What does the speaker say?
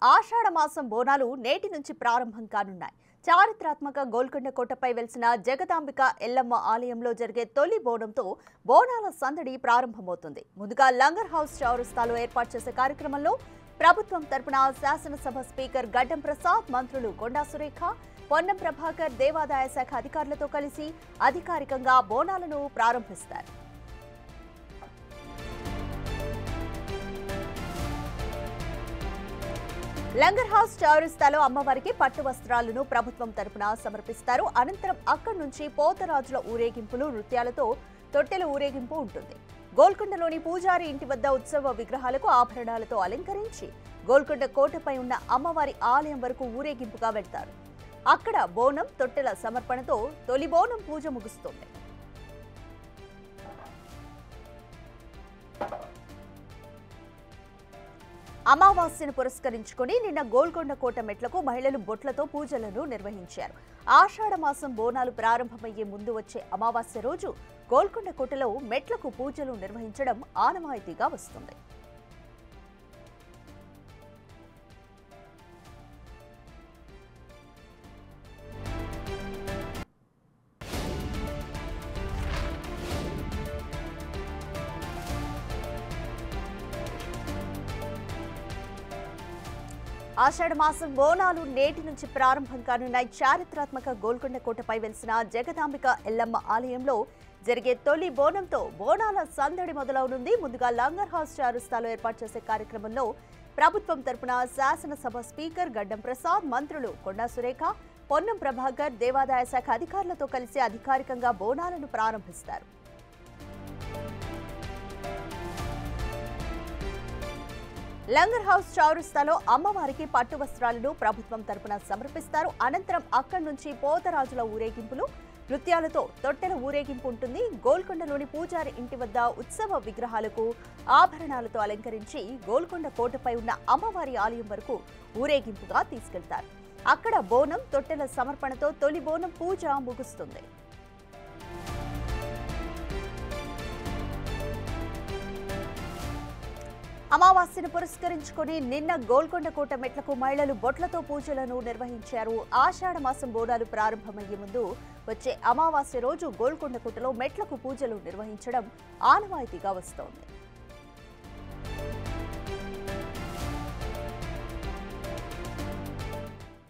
ఆషాఢ మాసం బోనాలు నేటి నుంచి ప్రారంభం కానున్నాయి. చారిత్రాత్మక గోల్కొండ కోటపై వెలిసిన జగదాంబిక ఎల్లమ్మ ఆలయంలో జరిగే తొలి బోనంతో బోనాల సందడి ప్రారంభమవుతుంది. ముందుగా లంగర్ హౌస్ చౌరస్తాలో ఏర్పాటు చేసే కార్యక్రమంలో ప్రభుత్వం తరపున శాసనసభ స్పీకర్ గడ్డం ప్రసాద్, మంత్రులు కొండా సురేఖ, పొన్నం ప్రభాకర్ దేవాదాయ శాఖ అధికారులతో కలిసి అధికారికంగా బోనాలను ప్రారంభిస్తారు. లంగర్ హౌస్ చౌరస్తాలో అమ్మవారికి పట్టు వస్త్రాలను ప్రభుత్వం తరపున సమర్పిస్తారు. అనంతరం అక్కడి నుంచి పోతరాజుల ఊరేగింపులు, నృత్యాలతో తొట్టెల ఊరేగింపు ఉంటుంది. గోల్కొండలోని పూజారి ఇంటి వద్ద ఉత్సవ విగ్రహాలకు ఆభరణాలతో అలంకరించి గోల్కొండ కోటపై ఉన్న అమ్మవారి ఆలయం వరకు ఊరేగింపుగా వెళ్తారు. అక్కడ బోనం, తొట్టెల సమర్పణతో తొలి బోనం పూజ ముగుస్తుంది. అమావాస్యను పురస్కరించుకుని నిన్న గోల్కొండ కోట మెట్లకు మహిళలు బొట్లతో పూజలను నిర్వహించారు. ఆషాఢ మాసం బోనాలు ప్రారంభమయ్యే ముందు వచ్చే అమావాస్య రోజు గోల్కొండ కోటలో మెట్లకు పూజలు నిర్వహించడం ఆనవాయితీగా వస్తుంది. ఆషాఢ మాసం బోనాలు నేటి నుంచి ప్రారంభం కానున్నాయి. చారిత్రాత్మక గోల్కొండ కోటపై వెలిసిన జగదాంబిక ఎల్లమ్మ ఆలయంలో జరిగే తొలి బోనంతో బోనాల సందడి మొదలవునుంది. ముందుగా లంగర్ హౌస్ చౌరస్తాలో ఏర్పాటు చేసే కార్యక్రమంలో ప్రభుత్వం తరపున శాసనసభ స్పీకర్ గడ్డం ప్రసాద్, మంత్రులు కొండా సురేఖ, పొన్నం ప్రభాకర్ దేవాదాయ శాఖ అధికారులతో కలిసి అధికారికంగా బోనాలను ప్రారంభిస్తారు. లంగర్ హౌస్ చౌరస్తాలో అమ్మవారికి పట్టు వస్త్రాలను ప్రభుత్వం తరపున సమర్పిస్తారు. అనంతరం అక్కడి నుంచి పోతరాజుల ఊరేగింపులు, నృత్యాలతో తొట్టెల ఊరేగింపు ఉంటుంది. గోల్కొండలోని పూజారి ఇంటి వద్ద ఉత్సవ విగ్రహాలకు ఆభరణాలతో అలంకరించి గోల్కొండ కోటపై ఉన్న అమ్మవారి ఆలయం వరకు ఊరేగింపుగా తీసుకెళ్తారు. అక్కడ బోనం, తొట్టెల సమర్పణతో తొలి బోనం పూజ ముగుస్తుంది. అమావాస్యను పురస్కరించుకుని నిన్న గోల్కొండ కోట మెట్లకు మహిళలు బొట్లతో పూజలను నిర్వహించారు. ఆషాఢ మాసం బోనాలు ప్రారంభమయ్యే ముందు వచ్చే అమావాస్య రోజు గోల్కొండ కోటలో మెట్లకు పూజలు నిర్వహించడం ఆనవాయితీగా వస్తోంది.